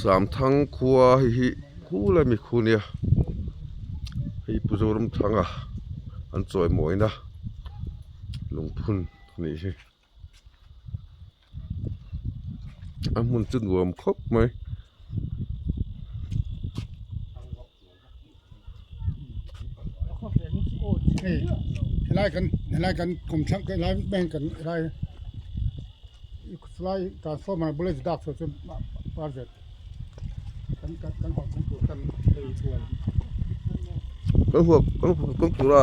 3ทั้งครัวหิคูละมีคูเนี่ยหิปุจรมทั้งอันสวยหมวยนะลงพุนนี่ใช่อันมันจะรวมครบไหมไล่กันกลุ่มชักไล่แบ่งกันไล่ไล่การฟ้องมาบริษัทดักส่วนปาร์เซตกันหอมกันตัวกันไปชวนกันหัวกันตัวละ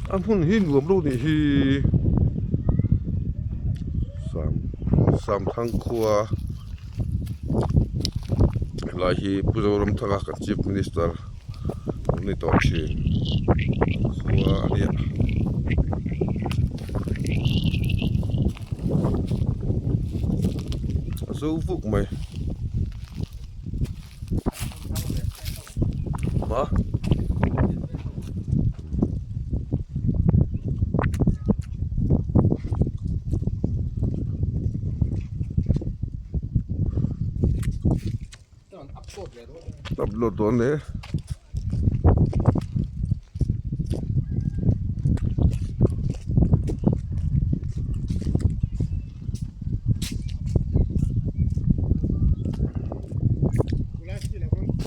อันพุ่นหินรวมรูนี่ฮีสามทั้งครัวลายฮีปุจรมทั้งกับชีฟมินิสเตอร์นี่ต่อชีครัวเนี่ยสู้ฟุกไหมมาตับรถตัวนี้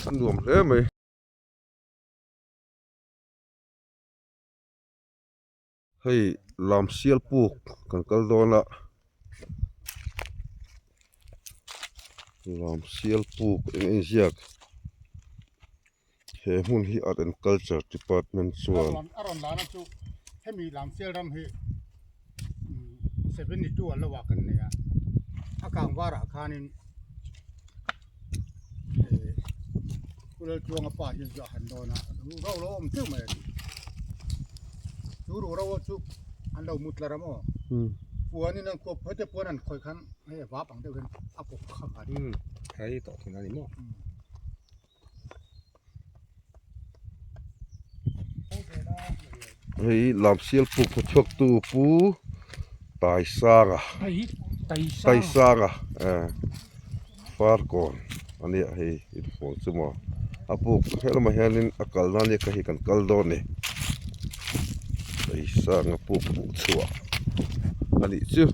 อันรวมเลยไหมให้ลำเสียลปลูกกันก็โดนละลำเสียลปลูกเองเสียกเฮ้หุ่นที่ Art and Culture Department ส่วนอารมณ์ร้านนั้นจุให้มีลำเสียรำให้72อันละว่ากันเนี่ยอากางวาระคานินกูเลยจวงป่าอยู่จะหันโดนะเราอมชื่อไหมดูเราจุอันเรามุดละมั้งปัวนี่นั่งควบเพื่อจะปัวนั่นคอยคันให้ว้าปังเดียวกันอัปกข้ากันใครต่อถึงอะไรมั้งเฮ้ยลำเสียลปลูกพชกตูปูตายซากตายซากฟาร์ก่อนอันนี้เฮ้ยอีกฟงสมออาปลูกให้เรามาเห็นอากาศนั่นเนี่ยก็เห็นกันกัลโดนเนี่ยตายซากอาปลูกชัวอันนี้ชื่อ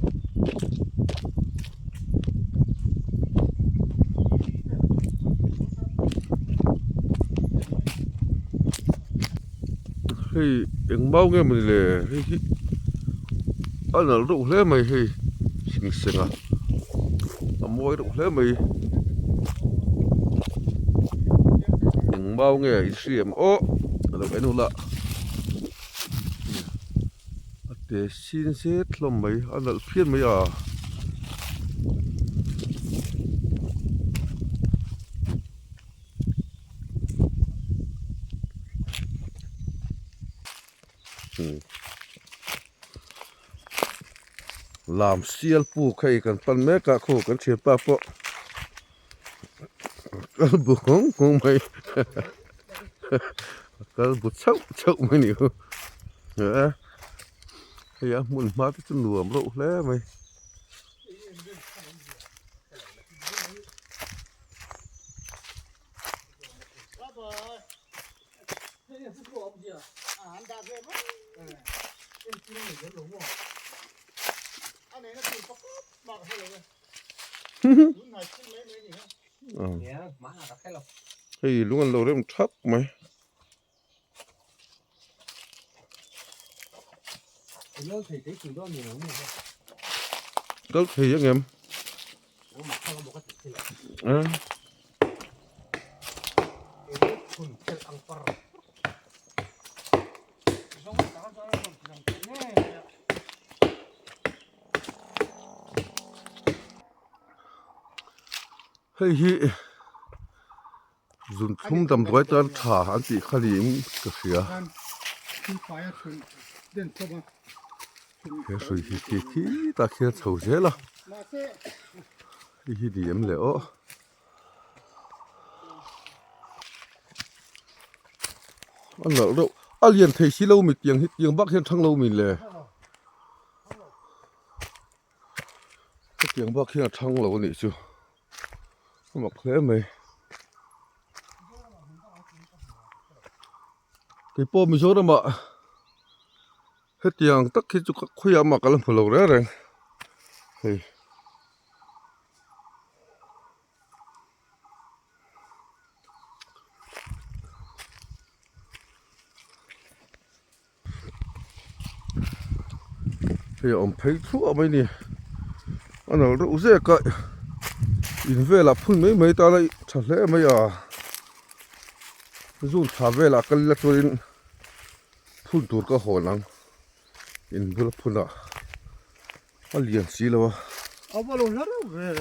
เฮ้ยเอ็งเมาเงี้ยมันเลยเฮ้ยอันนั้นรู้เลยไหมเฮ้ยสิงอ่ะมวยรู้เลยไหมเอ็งเมาเงี้ยอีเสียมโอ้เราไปนู่นละแต่สินเสร็จลมไหมอันนั้นเพี้ยนไหมอ่ะลามเสียลปลูกให้กันปันแม่กะโคกันเชียป้าปะก็บุกงงไหมก็บุกเช่าไหมนี่เฮ้ยมุนมาที่จนหลวมแล้วแล้วไหมเฮ้ยลุงเราเริ่มทับไหมเลิกthấy cái đó nhiều lắm rồi. Đó thì các em. Hey hi. Dùng thum đầm đói tan thả anh chị khai liếm cà phê. Cái rồi thì ta kia thầu dễ là hi điểm lẽo anh lỡ đâu anh liền thấy xí lâu mình tiếng bắc hiện thăng lâu mình lề tiếng bác kia thăng lẩu này chứ mặc thế mày cái po mình số đó mà hết tiếng tất khi chú các khuya mà cái làm phở lẩu đấy rồi thì ông thấy thua mấy nè anh nào rượu dễ cậy in về là phun mấy ta lại thật lẽ mấy à dù thả về là cái là cho in phun tuột cái hồ năng in vừa phun à anh liền xí luônเอาบ่ลงแล้วเว้ย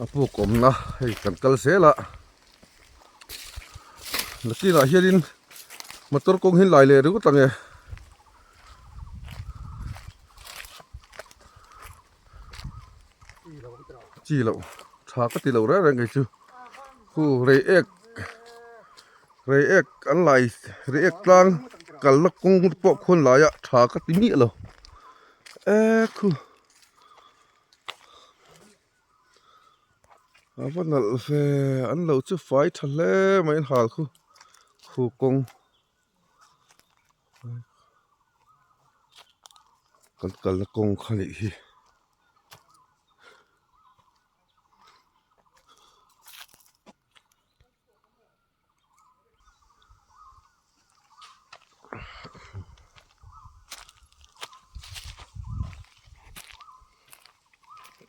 Apu kom na hei kan kal se la laki la hianin motor kong hin lai le ru tange chi lo tha ka ti lo ra ra ngai chu hu re ek an lai re ek tlang kal la kong po khon la ya tha ka ti mi lo khuวันนั้นอันเราจะไฟทะเลไม่หาคู่กงกันละกงขันอีก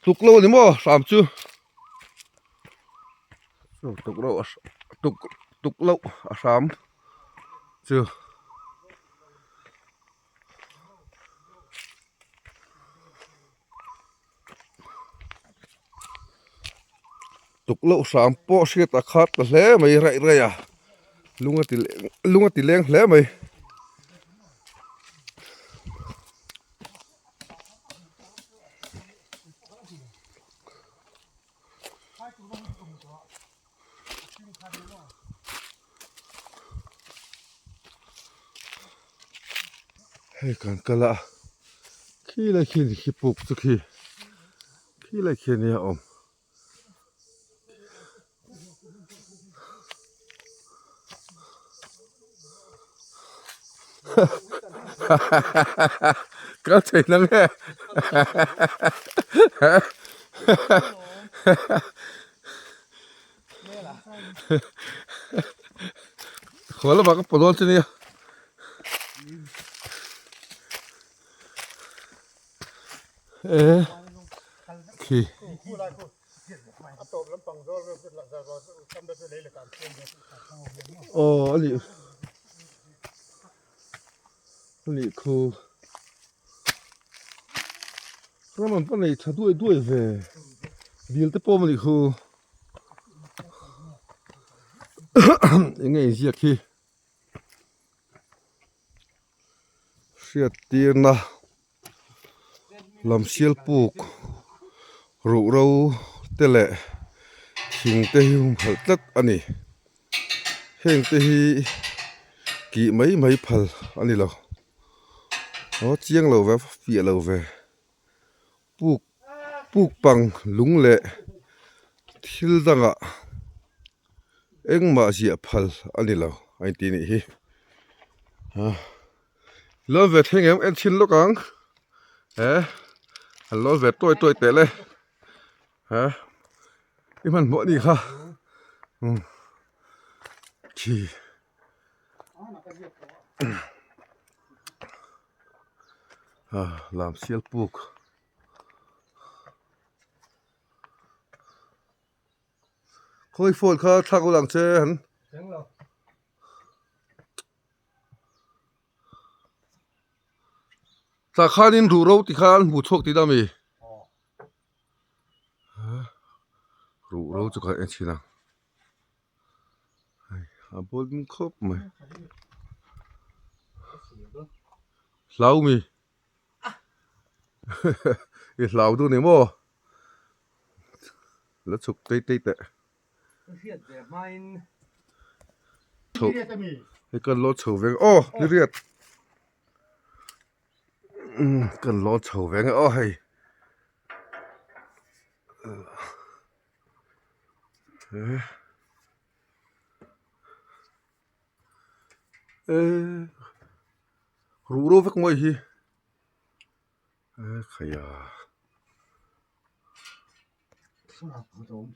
ตุกโลนี่มั้งสามชื่อตุกโลตุกโลสามชื่อตุกโลสามปอเสียตะขาดตะแหลไม่ไรอ่ะลุงติเลี้ยงแหลไม่ให้กันกะละขี้เลยขี้ขี้ปุกสักขี้เลยขี้เนี่ยอมก็ใช่นั่นแหละขอแล้วมาก็ปวดร้อนทีนี้ขี้โอ้อันนี้คือถ้ามันเป็นอะไรถ้าด้วยเว้ยดีลแต่พอมันนี่คือยังไงเสียขี้เสียตีนนะลำเชียลปูกรูเราเตะเละหิงเตะหุ่มผัดตักอันนี้เฮงเตะกี่ไม่พัลอันนี้เราเจียงเราเว้ยเปียเราเว้ยปูกปังลุงเละทิลดังอ่ะเอ็งมาเสียพัลอันนี้เราไอ้ตีนี่แล้วเวทเฮงเอ็นชินลูกกังฮัลโหลเวทตัวเตะเลยนี่มันหมดนี่ค่ะขี้ลำเชียลปุกค่อยโฟนค่ะทักหลังเชนสาขานินรูเราติคานหูโชคติดามีรูเราจะกันเอ็นชินังบอลครบไหมเหลามีเหลาดูนี่มั้งแล้วฉุกเตะ Helt det. Mein. ถูก นี่จะมี ให้กันรถเฉาแวงอ้อนี่เรียดกันรถเฉาแวงอ้อให้รู้ฟักมั้ยฮีขยะ สลับผสม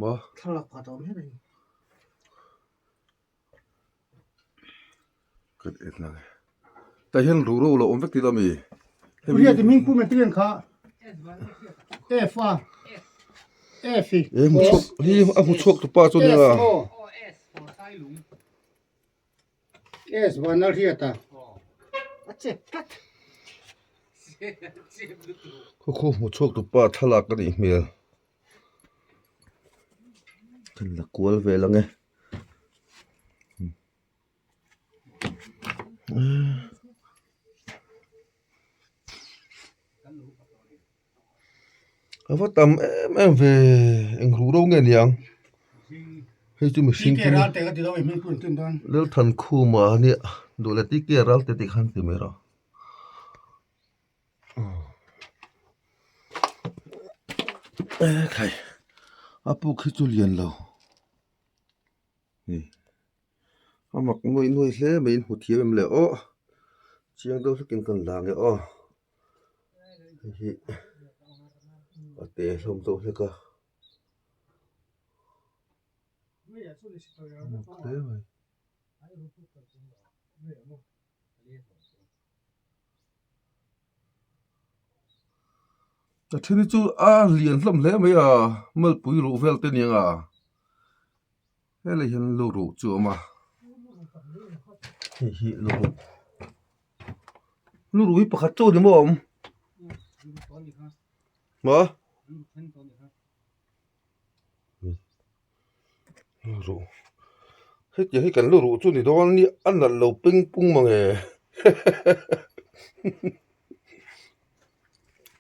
บ่ สลับผสมให้ได้ เกิดเอ็ดนะแต่เห็นรู้เราอมฟักติดามี เรียกจะมิ่งผู้มาเตียนค่ะเอฟ้าเอฟี มุชกนี่มุชกตัวป้าตัวนี้อ่ะ OS for Tai Lung. เอสวันนั้นเรียกตาเจ็บกัด โคมุชกตัวป้าทะลักกันอีเมลทะลักกวลเวลังไงว่าตำเวเอ็งรู้ไงเนี่ยงให้จุม ที่ ชิง เก กิน รัลแต่ก็จะต้องมิ่งผู้ตื่นตอน แล้วทันคู่มาเนี่ยดูแลที่เกรัลแต่ติขันติเมรอใครอาปุกให้จุเลียนเรานี่อามักมวยเล่ไม่หัวเทียมเลยโอ้เชียงตัวสกินกันลางเลยโอ้ฮิเตะลมตัวเลยก็แต่ที่นี่จูเลียนลำเล่ไม่มันปุ๋ยรูเฟลเต็นยังเฮ้ยเลยเห็นรูจูมาฮิรูอีปะขัดโจ้ดิมั้งมา รู้ให้จะให้กันรู้จุดนี้ตอนนี้อันนั้นเราปิ้งปุ้งมัง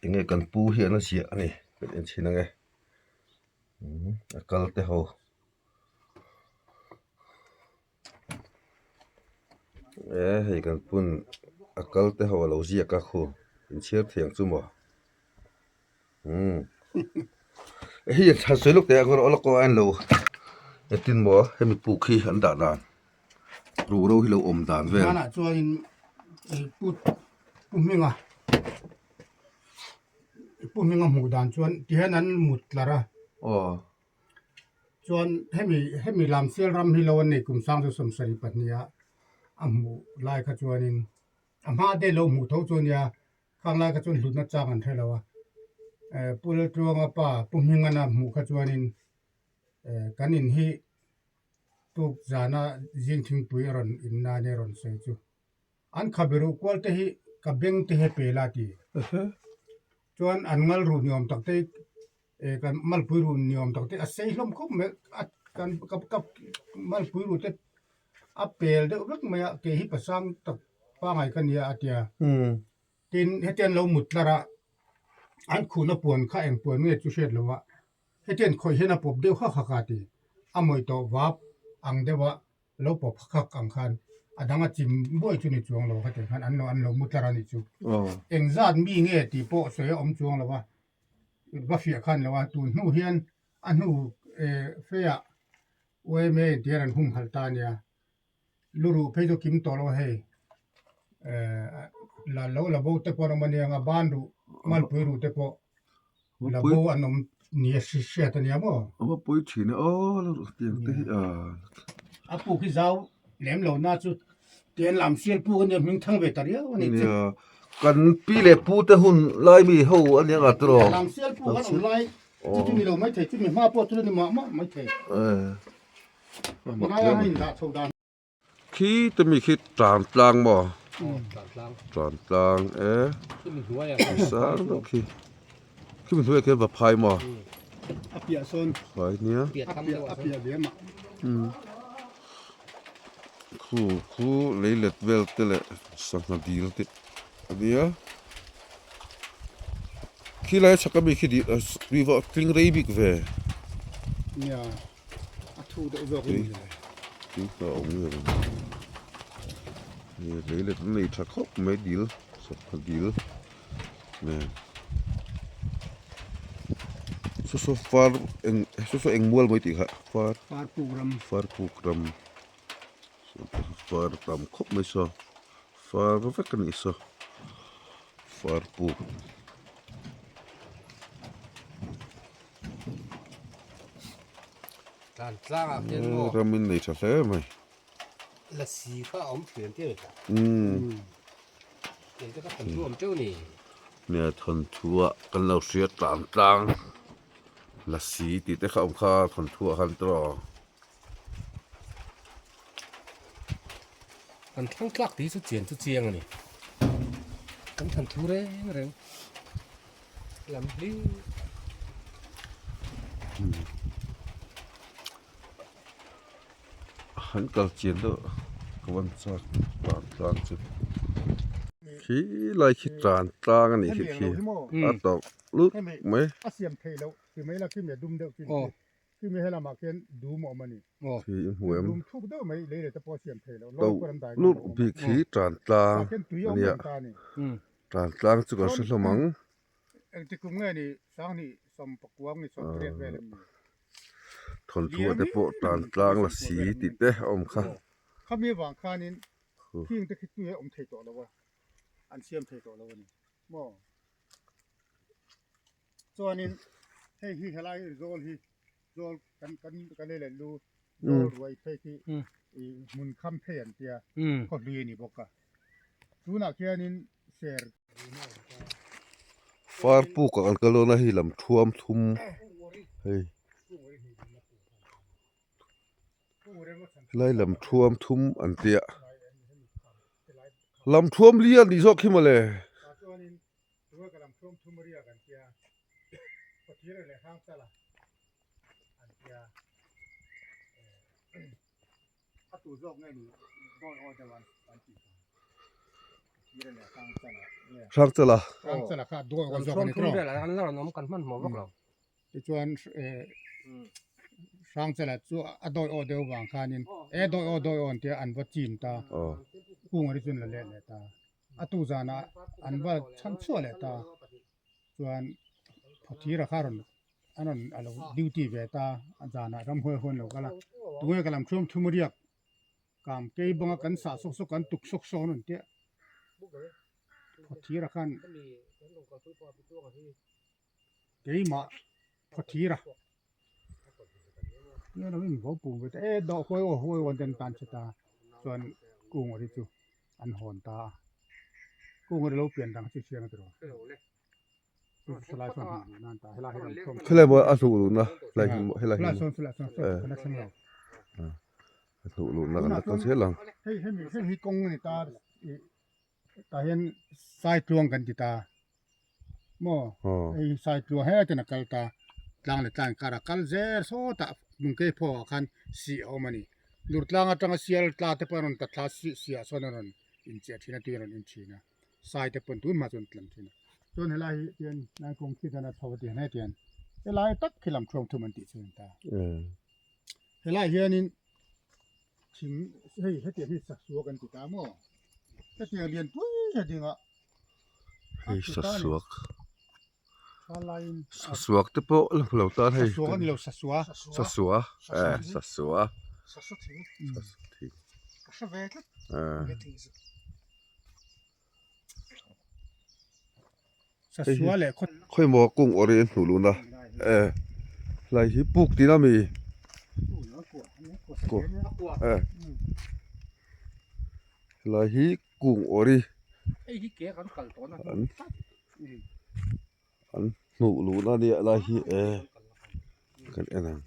ยังไงกันปูเฮียนั่นเสียนี่เป็นอันชิ้นยังไงกัลเตเขาให้กันปุ่นกัลเตเขาเราเสียกักคู่เป็นเชียร์เถียงจุ่มบ่เฮ้ยถ้าสวยลูกแต่ก็เราก็อันเราตินบ่ให้มีปูขี้อันด่านรู้เราที่เราอมด่านเว้ย นั่นน่ะจวนพูดปุ่มมิ่งอ่ะปุ่มมิ่งอ่ะหมู่ด่านจวนที่นั้นหมุดละระ อ๋อ จวนให้มีลำเสียรำฮิโลนในกลุ่มสร้างสมสริปัตเนียอ่ะหมู่ลายขจวนินอ่ะมาได้เราหมู่เท่าจวนยาข้างลายขจวนหลุดนัดจ้างกันเท่าแล้วอ่ะปุระจวงอ่ะป้าปุ่มมิ่งอ่ะนะหมู่ขจวนินกันอินฮีตุกจานะยิงถึงปุยรอนอินนาเนรอนเซจูอันขบรุกวลเตหิกับเบงเตหิเปลาตีจวนอันงัลรูนิยมตักเตกันมัลปุยรูนิยมตักเตอัสเซลมคุมกันกับมัลปุยรูเตอัปเปลเดรักเมียเกหิปสังตักป้าไงกันยาอาเตียตินเฮเตียนเราหมุดละระอันคุณปวนข้าเองปวนเมื่อจุเชดเลวะเฮเตียนคอยเห็นปบเดียวข้าขากาตีอมวยโตวับอังเดวะเราปบขักอังคันอดังจิมบ่อยจุนิจวงเราเขาแต่คันอันเรามุตระนิจูเอ็งซาดมีเงี้ยตีโปสวยอมจวงเราวะว่าเฟียคันเราวะตูนูเฮียนอันนูเฟียเวเมเดียรันหุ่มหัลตานียลูรูเพจกิมตอโลเฮลาโลลาโบเตปอรมันยังบ้านดูมัลปุยรูเตปอลาโบอันนมเนี่ยเสียตันยามอว่าปุ้ยฉีนอ๋อแล้วเตียงที่อาปูขี้เจ้าแหลมเหล่าน่าจุดเตียนลำเสียนปูกันเนี่ยมึงทั้งเวตาเรียวนี่ เนี่ยกันปีเล็บปูแต่หุ่นลายมีหูอันนี้ก็ตรอ ลำเสียนปูกันอะไรจุดมีเราไม่เทจุดมีมาปอจุดนี่มาไม่เทมาให้ละโซดาขี้จะมีขี้ตามกลางบ่ Lang. ตามกลางSom en hua ja. สารขี้ขี้มันด้วยแค่แบบพายบ่ อาเปียโซน พายเนี่ย Piet อา kam เปีย det อา var. เปียเดียมา คู่เลยเล็ดเวลเตละสักนาทีละติเดียขี้ไรชักก็มีขี้ดีวีว่าคลิงเรบิกเว เนี่ย thu đậu dọc Tí. Chính là ống người này lấy được cái này thật khóc mấy điếu sắp thật điếu nè số phar số anh mua mấy tỷ hả phar par program phar program phar tam khóc mấy sao phar nó phải cái này sao phar pro Tàn sang à nhân mô ra mình này thật thế mày là xì khá ống chuyển tiêu cả Để cho các phần ruộng châu nè nè thuần thua cần lâu xuyết tạm tăng là xí thì tới không kha thuần thua hắn trò Phần thăng clack tí số chiêng à nè Phần thần thu đấy rồi Làm đi hắn cần chiến đó các bạn sao tạm tăng chứ khi lại khi tạm tăng anh ấy khi à tao lúc mấy asiam thei lo ki mai la ki me dum deuh ki me hela ma ken dum o mani thì huống dum thuk deuh mai le le ta po siam thei lo tao ko ran dai lúc bị khí tạm tăng ken tu yo anh ấy ta ni tạm tăng chứ có sự mắng ti kum ngai ni sang ni som pakwang ni som kret ve le ni thuần thua tới bộ tạm tăng là xí thì tới ông kha kha mi wang kha nin king te ki tu ye om thei to lo wa an siam thei to lo ni mo chuanin hei hi helai zol kan le lu zol ruai phei ki i mun kham phei an tia ko lui ni boka tuna kianin ser phar pu ka kan kalo na hi lam thuam thum hei lai lam thuam thum an tia lam thuam lian ni zok hi male chuanin tuwa kalam thum ria kan tia ko tira le hang sala an tia atu zok ngai ni boy o da wan an ti tira le hang sala sang chala hang sala kha do o zok Phần ni thu tro đây là ăn lâu nó không cần mất mỏ bốc đâu ti chuan sang sala chu adoi o deu wang khanin doi on tia an wa chin ta kung ri chun la le ta atu zana an wa chan chua le ta chuan phathi ra kharon anon alo duty ve ta zana ram hoi hon lo kala tuwe kalam thum riak kam ke bonga kan sa sok kan tuk sok so non tia phathi ra khan ke ma phathi raเนี่ยเราไม่มีเขาปลูกแต่ดอกห้วยวันเดินตานชะตาส่วนกุ้งอะไรจูอันหอนตากุ้งอะไรเราเปลี่ยนดังเชียงๆตลอดสลายส่วนนั่นตาให้เราให้เราชม khai lai bo asu lu na lai hi lai สลาย hi ส่วนคณะช่างเรา asu lu na kan ka se lang ให้มีกุ้งนี่ตาเห็นสายตวงกันติตาหม้อไอ้สายตวงให้จะนักกัลตาลางเลยตานการักกัลเซอร์โซตาลุงเกยพอคันสีเอามานี่ลุดลางอ่ะจังเสียลตาเตปนนตะทาเสียส่วนนั้นอินเจที่นั่นที่นั่นอินชีนะสายเตปนตุนมาจนตลังที่นะจนเฮลายเตียนนายคงคิดนะทวดีให้เตียนเฮลายตักขิลำทรมทุมันติสินตาเฮลายเฮียนินชิงให้เตียนที่สักสัวกันติตาหม้อถ้าเตียนเรียนตุ้ยจะจริงอ่ะ hei sasuak อะไร sasuak te po lo ta hei สัวกันเราสัว sasua sasua สัวทิ้ง thi สัวเวก สัวเลยคน khoi mo kung orien nu lu na lai hi puk ti na mi ko lai hi kung ori Ê cái kia còn cần tốn an nu lu na ni lai hi kan enang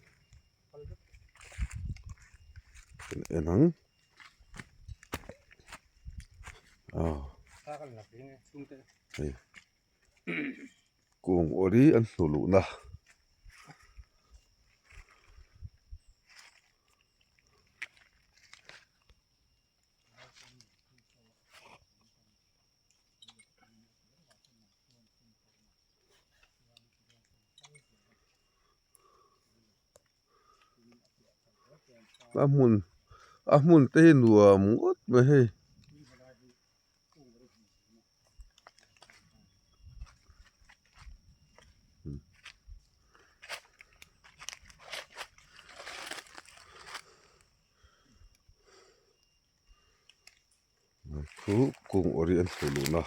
kung ori an nu lu na ahmun te nuam ngot me he khu kung orient luna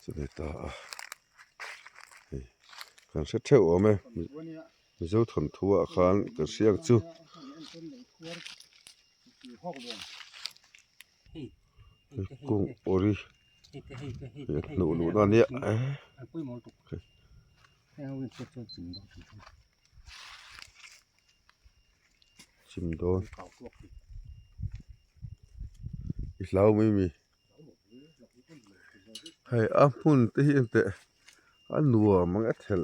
cheta kan se theu ome mi zo thon thua khan ka siang chu kung ori no na ne an pui mo tu theo win cho chim do chim don kau tuak islau mi hai ahmun te hi te anua mang athel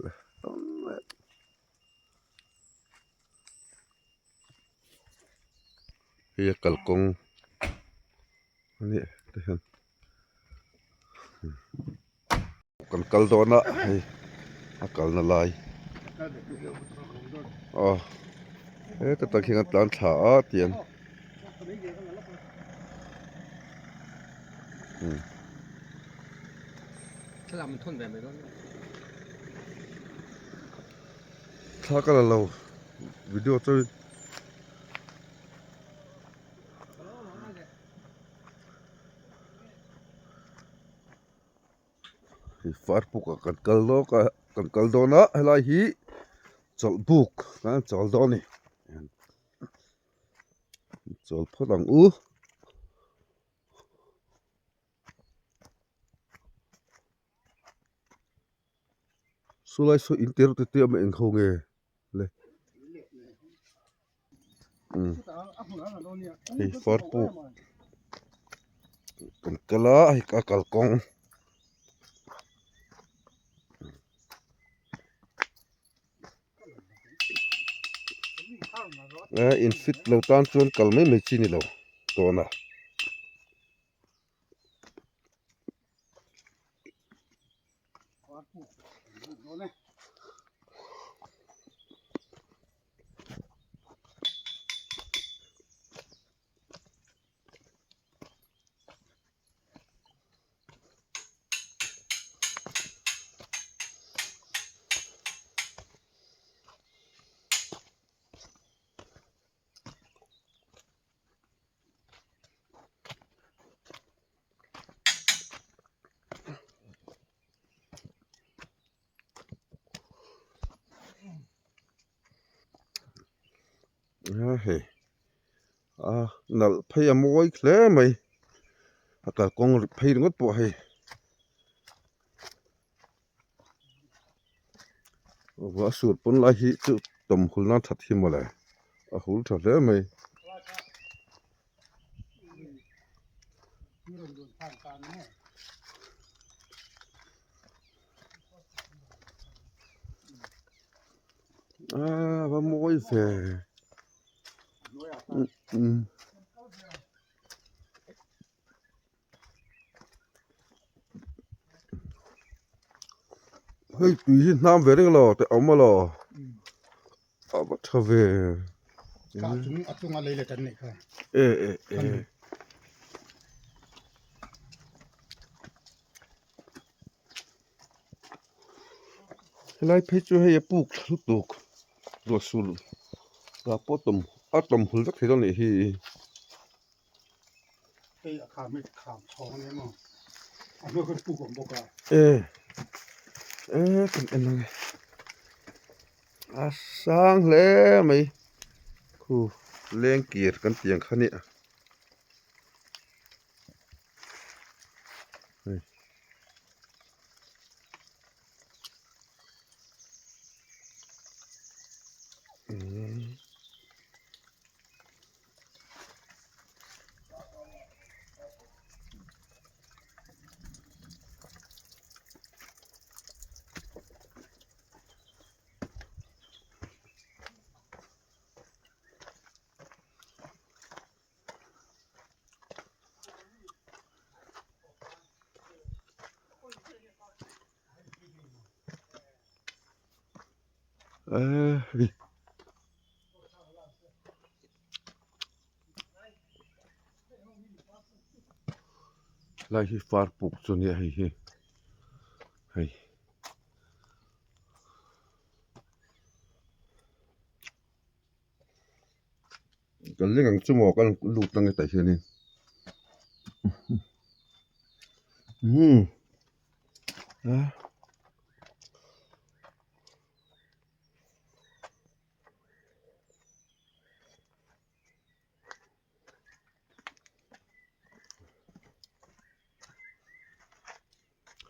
hi kalkong ani te han kan kal dona hai akal na lai ta takhinga tlan tha a tianถ้ามันทนแบบไม่ร้อน tha ka la lo video chu hi far pu ka kan kal dona helai hi chol buk kan chol doni chol phodang u sulai so inter te am eng khonge le hi far pu kan kala hi ka kalkong in fit lo tan chuan kalmai mai chi ni lo tona hey nal phai amoi khle mai akal kong phai ngot po hai wa sur pun la hi chu tom khulna that hi mala a hul tha le mai va moi ve hey tui nam ve reng lo te amma lo aba thave ka atunga leile kan ne kha lai phei chu hei puk thu tuk ro sul ra potom atom hul tak thei ni hi pe akha me kham thong ne mo amo ko pu ko boka kan en sang le mai khu leng kier kan tiang khani lai hi far puk chu ni hi hei kan lengang chu mo kan lut nang tai hianin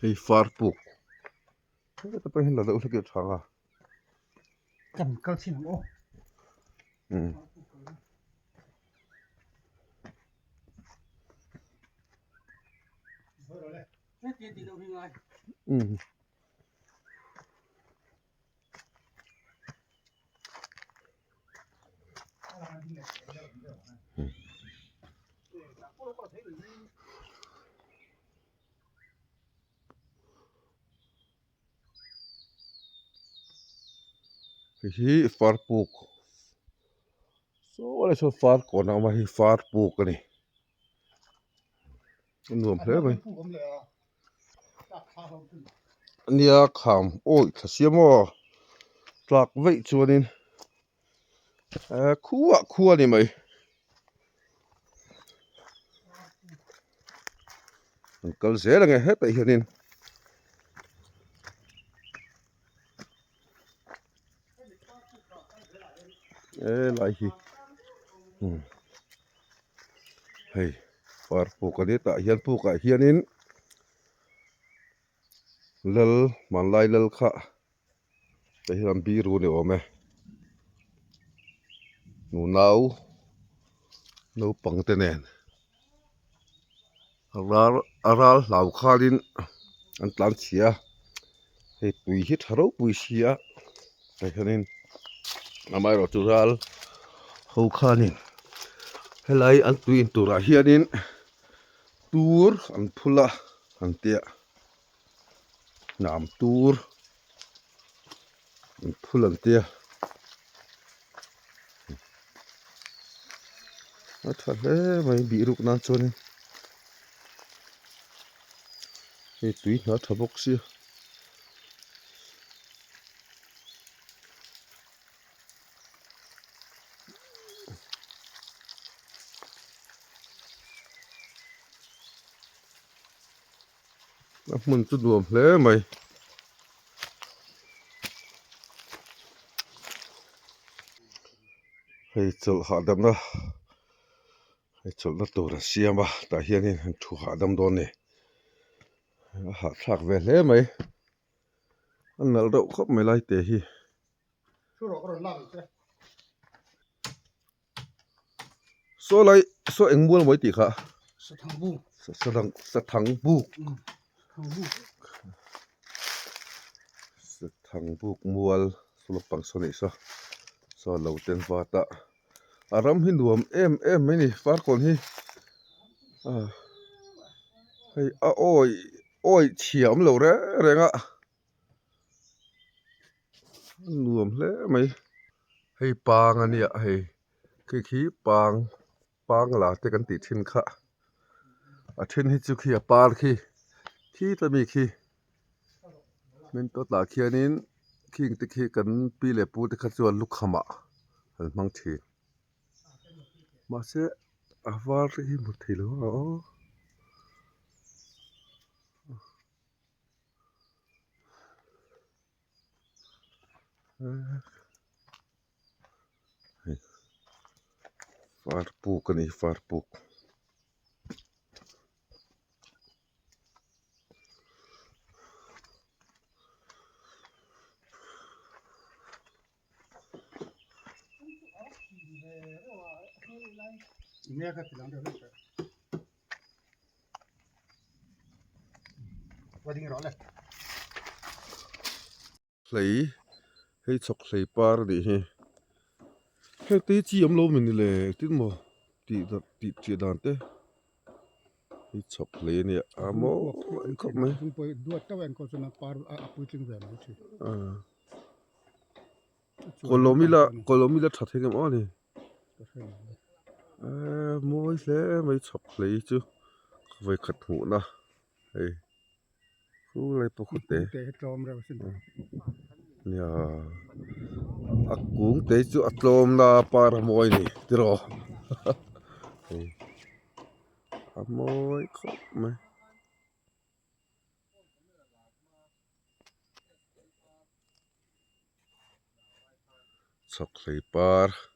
hei far puk ta pa hin la da ulake thanga Cầm cao xin ô. hi far puk so wala so far ko na ma hi far puk ni nuam hle mai ania kham oi thasiamo tlak vei chuanin khuwa ni mai kal zela nge he tai hianin lai hi hei far puk ani ta hian puka hianin lal manlai lal kha te hian biru ni ome nu nau no pangte nen aral lau khalin an tlan chia hei pui hi tharo pui sia te hianin amai ro tural ho khanin helai an tuin tura hianin tur an phula an tia nam tur an phul an tia athale mai bi ruk nan chonin hei tui na thabok sia mun chu nuam hle mai hei chol hadam na hei chol na tur siama ta hianin han thu hadam don ni ha thak ve hle mai an nal ro khop mai lai te hi so engmul moi ti kha sa thang bu thang buk mual sulok pang soni so lo ten wata aram hi nuam em mai ni far kon hi hei oi thiam lo renga nuam hle mai hei pang ania hei khi pang la te kan ti thin kha a thin hi chu khi a par khi ta mi khi men to ta khianin khing te khi kan pi le pu te kha chuan lukhama hal mang thi ma se avar hi mu thilo far puk ani far puk Mega tilang dia tu. Wading roh le. hlei hei chok hlei par ni hi he te chi am lo min le tin mo ti dan te hei chok hlei ni amo khop mai Poi dua tawen ko suna par apu ting ve mai chi. kolomila thathengam ani moi hle mai chok hlei chu ไว้ขัดหูนะเฮ้ยรู้อะไรปกติ เตะตรอมเราสิ เนี่ยอักกุงเตจุอัตลมนาปารามอยนี่ติรอเฮ้ยอามอยครบไหมสักเลยปาร์